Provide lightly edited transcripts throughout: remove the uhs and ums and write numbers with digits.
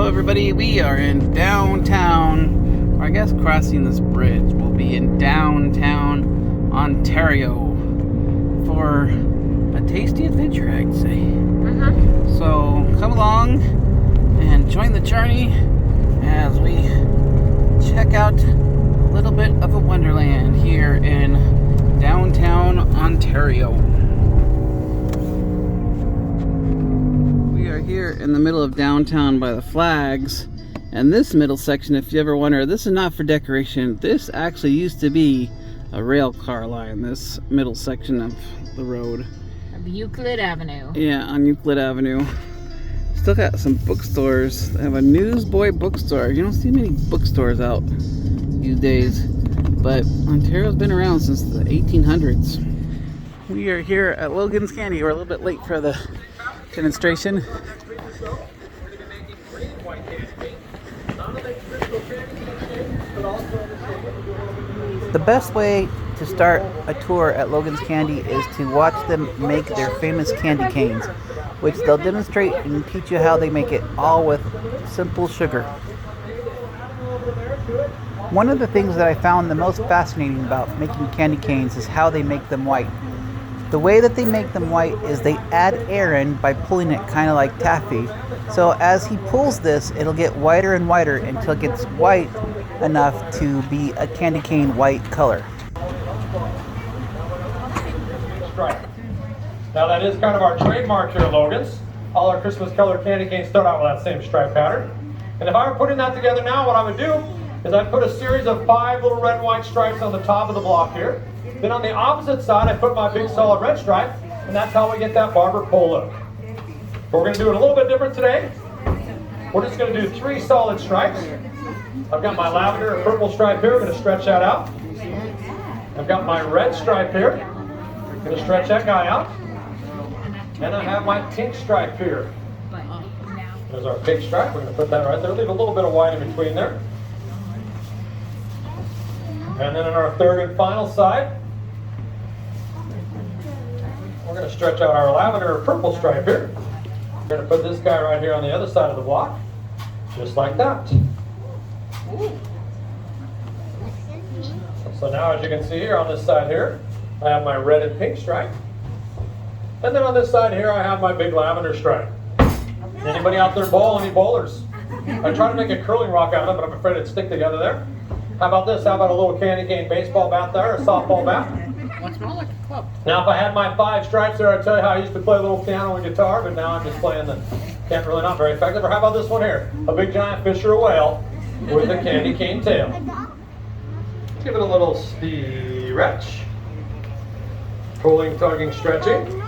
Hello everybody, we are in downtown, or I guess crossing this bridge. We'll be in downtown Ontario for a tasty adventure, I'd say. So come along and join the journey as we check out a little bit of a wonderland here in downtown Ontario. We are here in the middle of downtown by the flags, and this middle section, if you ever wonder, this is not for decoration. This actually used to be a rail car line, this middle section of the road. Of Euclid Avenue. Yeah, on Euclid Avenue. Still got some bookstores. They have a Newsboy bookstore. You don't see many bookstores out these days, but Ontario's been around since the 1800s. We are here at Logan's Candy. We're a little bit late for the demonstration. The best way to start a tour at Logan's Candy is to watch them make their famous candy canes, which they'll demonstrate and teach you how they make it, all with simple sugar. One of the things that I found the most fascinating about making candy canes is how they make them white. The way that they make them white is they add air in by pulling it kind of like taffy. So as he pulls this, it'll get whiter and whiter until it gets white enough to be a candy cane white color. Stripe. Now that is kind of our trademark here at Logan's. All our Christmas colored candy canes start out with that same stripe pattern. And if I were putting that together now, what I would do is I'd put a series of 5 little red and white stripes on the top of the block here. Then on the opposite side, I put my big solid red stripe, and that's how we get that barber pole look. But we're going to do it a little bit different today. We're just going to do 3 solid stripes. I've got my lavender and purple stripe here. I'm going to stretch that out. I've got my red stripe here. I'm going to stretch that guy out. And I have my pink stripe here. There's our pink stripe. We're going to put that right there. Leave a little bit of white in between there. And then on our third and final side, we're going to stretch out our lavender and purple stripe here. We're going to put this guy right here on the other side of the block, just like that. So now, as you can see here on this side here, I have my red and pink stripe. And then on this side here, I have my big lavender stripe. Anybody out there bowl? Any bowlers? I tried to make a curling rock out of it, but I'm afraid it'd stick together there. How about this? How about a little candy cane baseball bat there, a softball bat? What's more like a club? Now, if I had my 5 stripes there, I'd tell you how I used to play a little piano and guitar, but now I'm just playing the, not very effective. Or how about this one here? A big giant fish or a whale with a candy cane tail. Give it a little stretch. Pulling, tugging, stretching.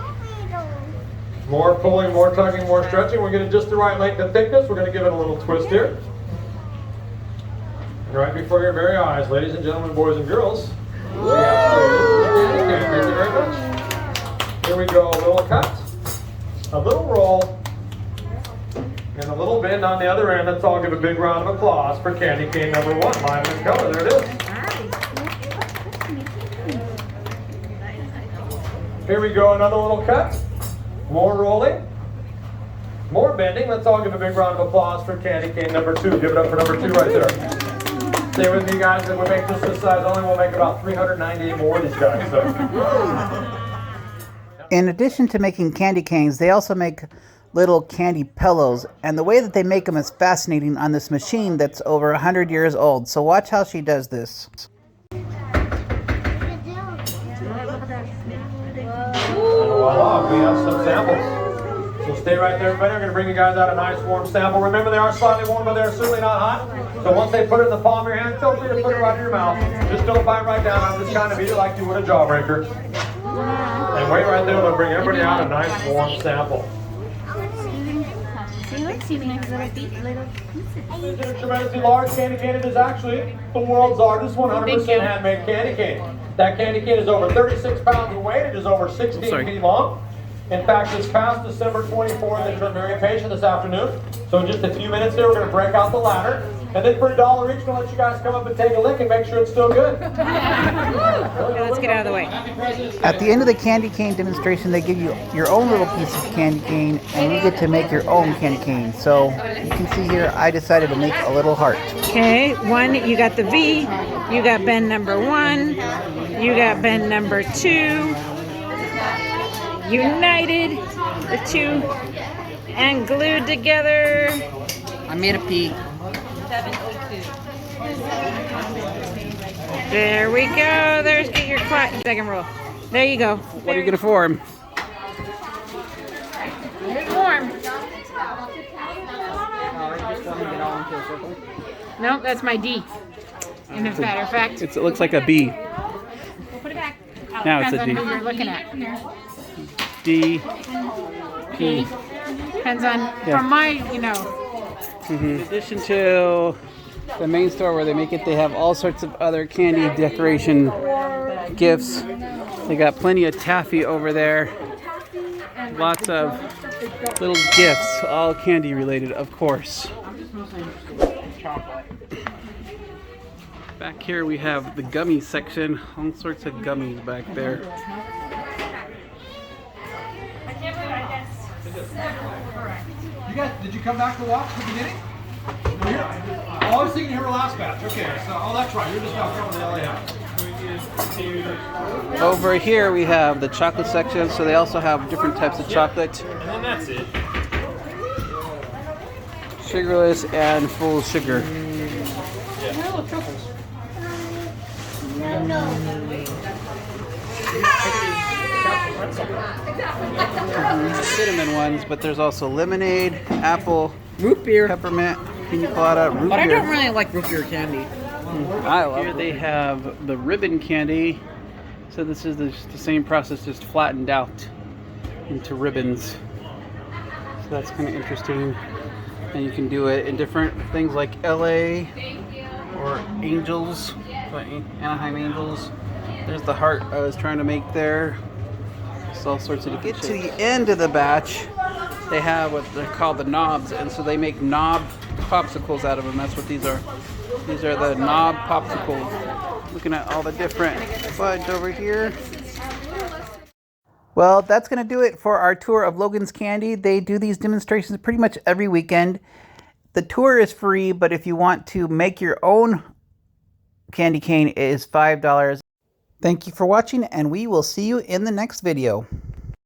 More pulling, more tugging, more stretching. We're getting just the right length and thickness. We're going to give it a little twist here. Right before your very eyes, ladies and gentlemen, boys and girls, we have thank you very much. Here we go, a little cut, a little roll, and a little bend on the other end. Let's all give a big round of applause for candy cane number 1, live in color. There it is. Here we go, another little cut, more rolling, more bending. Let's all give a big round of applause for candy cane number 2. Give it up for number 2 right there. Stay with me, guys. If we make just this size only, we'll make about 398 more of these guys. So. In addition to making candy canes, they also make little candy pillows, and the way that they make them is fascinating on this machine that's over 100 years old. So watch how she does this. And voila, we have some samples. So stay right there, everybody. I'm going to bring you guys out a nice warm sample. Remember, they are slightly warm, but they're certainly not hot. So once they put it in the palm of your hand, feel free to put it right in your mouth. Just don't bite right down. I'm just kind of eat it like you would a jawbreaker. And wait right there, we'll bring everybody out a nice warm sample. This is a tremendously large candy cane. It is actually the world's largest 100% handmade candy cane. That candy cane is over 36 pounds in weight. It is over 16 feet long. In fact, it's past December 24th, and you're very patient this afternoon. So in just a few minutes here, we're going to break out the ladder. And then for $1 each, we'll let you guys come up and take a lick and make sure it's still good. Okay, let's get out of the way. At the end of the candy cane demonstration, they give you your own little piece of candy cane, and you get to make your own candy cane. So you can see here, I decided to make a little heart. Okay, one, you got the V, you got Ben number 1, you got Ben number 2, united, the two, and glued together. I made a P. There we go. There's get your second roll. There you go. What are you gonna form? It's warm. Nope, that's my D. And as a matter of fact, It looks like a B. we'll put it back. Now it's Depends a on D. who you're looking at. D. P. Depends on from my, In addition to the main store where they make it, they have all sorts of other candy decoration gifts. They got plenty of taffy over there. Lots of little gifts, all candy related, of course. Back here we have the gummy section, all sorts of gummies back there. You guys, did you come back to watch the beginning? No, I was thinking you were last batch. Okay, so, oh, that's right. You're just now from the LA house. Over here we have the chocolate section, so they also have different types of chocolate. And then that's it. Sugarless and full sugar. Cinnamon ones, but there's also lemonade, apple, Root beer. peppermint, pina colada, root But I beer. don't really like root beer candy. I love Here they have the ribbon candy. So this is the same process, just flattened out into ribbons. So that's kind of interesting. And you can do it in different things like LA or Angels, Anaheim Angels. There's the heart I was trying to make there. It's all sorts of different shapes. To the end of the batch, they have what they're called the knobs, and so they make knob popsicles out of them. That's what these are. These are the knob popsicles. Looking at all the different fudge over here. Well, that's going to do it for our tour of Logan's Candy. They do these demonstrations pretty much every weekend. The tour is free, but if you want to make your own candy cane, it is $5. Thank you for watching, and we will see you in the next video.